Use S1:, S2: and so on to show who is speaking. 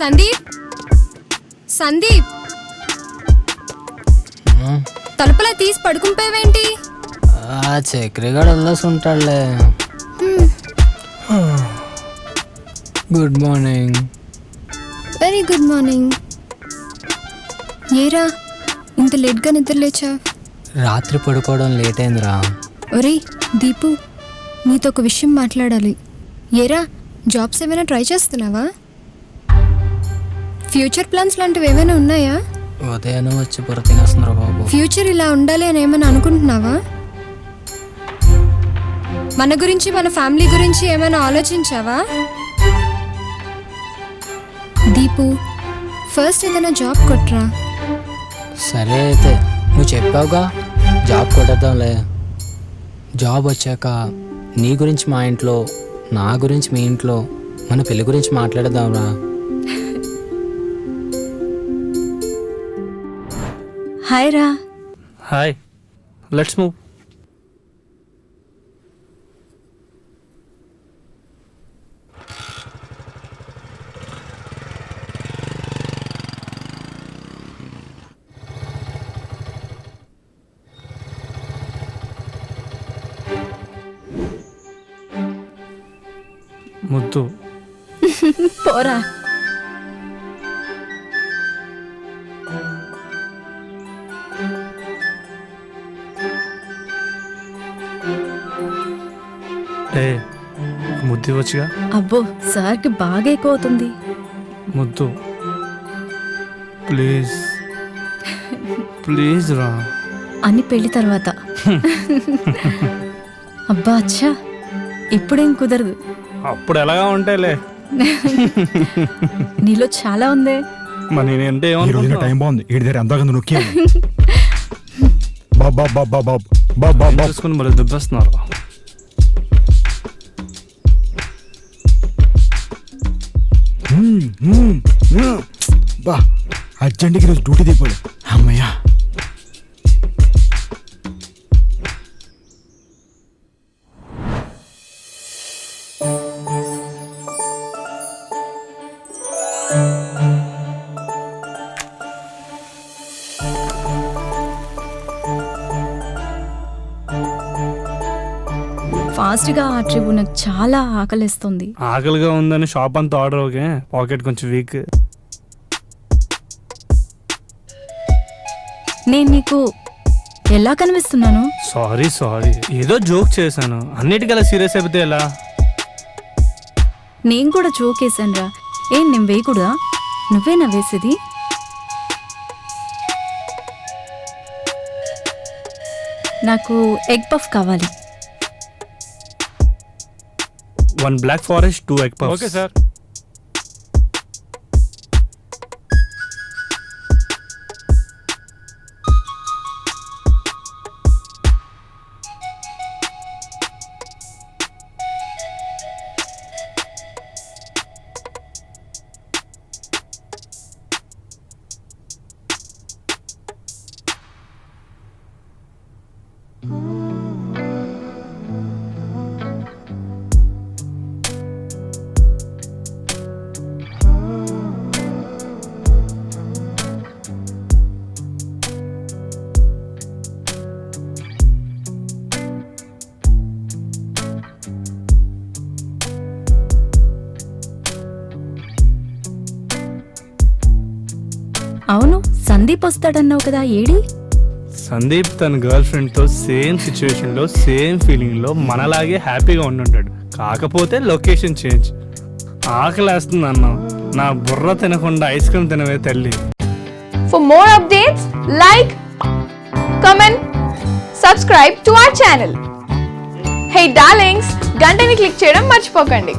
S1: సందీప్ సందీప్ తలుపులా తీసి పడుకుంపోయావేంటి?
S2: చక్రిగాడు వదిలేసి ఉంటాడులే. Good morning.
S1: Very good morning. ఏరా ఇంత లేట్గా నిద్ర లేచా?
S2: రాత్రి పడుకోవడం లేట్ అయిందిరా.
S1: ఒరేయ్ దీపు, నీతో ఒక విషయం మాట్లాడాలి. ఏరా జాబ్స్ ఏమైనా ట్రై చేస్తున్నావా? ఫ్యూచర్ ప్లాన్స్ లాంటివి ఏమైనా ఉన్నాయా?
S2: ఉదయం వచ్చి బుర్ర తినేస్తున్నారు బాబు.
S1: ఫ్యూచర్ ఇలా ఉండాలి అని ఏమైనా అనుకుంటున్నావా? మన గురించి మన ఫ్యామిలీ గురించి ఏమైనా ఆలోచించావా? దీపు ఫస్ట్ ఏదైనా జాబ్ కొట్రా.
S2: సరే అయితే నువ్వు చెప్పావుగా, జాబ్ కొట్టేద్దాంలే. జాబ్ వచ్చాక నీ గురించి మా ఇంట్లో, నా గురించి మీ ఇంట్లో, మన పెళ్లి గురించి మాట్లాడదాంరా.
S1: హాయ్ రా.
S3: Hi, let's move. ముద్దు
S1: పోరా.
S3: ముద్దు ఇవ్వచ్చుగా.
S4: అబ్బో సార్కి బాగా ఎక్కువ అవుతుంది.
S3: ముద్దు ప్లీజ్ ప్లీజ్ రా.
S4: అని పెళ్లి తర్వాత. అబ్బా అచ్చా, ఇప్పుడేం కుదరదు.
S3: అప్పుడు ఎలాగా ఉంటాయిలే.
S4: నీలో చాలా ఉందే.
S3: మరి నేనంటే
S5: టైం బాగుంది. ఈడి దగ్గర ఎంతో నొక్కి
S3: చూసుకుని మళ్ళీ దుబ్బేస్తున్నారు.
S5: బా అర్జెంట్కి ఈరోజు డ్యూటీ దిగిపోయి అమ్మయ్యా.
S4: ఫాస్ట్గా ఆర్డర్ ఇవ్వు, నాకు చాలా ఆకలిస్తుంది.
S3: ఆకలిగా ఉందని షాప్ అంతా ఆర్డర్ ఓకే, పాకెట్ కొంచెం వీక్.
S4: నేను నీకు ఎలా కనిపిస్తున్నాను?
S3: సారీ ఏదో జోక్ చేశాను. అన్నిటికలా సీరియస్ అయిపోతే ఎలా?
S4: నేను కూడా జోకేశాను రా. ఏం నేను వేయకూడదా? నువ్వేనా వేసేది? నాకు ఎగ్ పఫ్ కావాలి.
S3: 1 black forest, 2 egg puffs.
S5: Okay sir.
S4: అవును, సందీప్ వస్తాడన్నావు కదా, ఏడి?
S3: సందీప్ తన గర్ల్ ఫ్రెండ్ తో సేమ్ సిచ్యువేషన్ లో, సేమ్ ఫీలింగ్ లో మనలాగే హ్యాపీగా ఉండుంటాడు. కాకపోతే లొకేషన్ చేంజ్. ఆకలేస్తుంది అన్నాం, నా బుర్ర తినకుండా ఐస్ క్రీమ్ తినవే తల్లి.
S6: For more updates, like, comment, subscribe to our channel. Hey darlings, గంటని click చేయడం మర్చిపోకండి.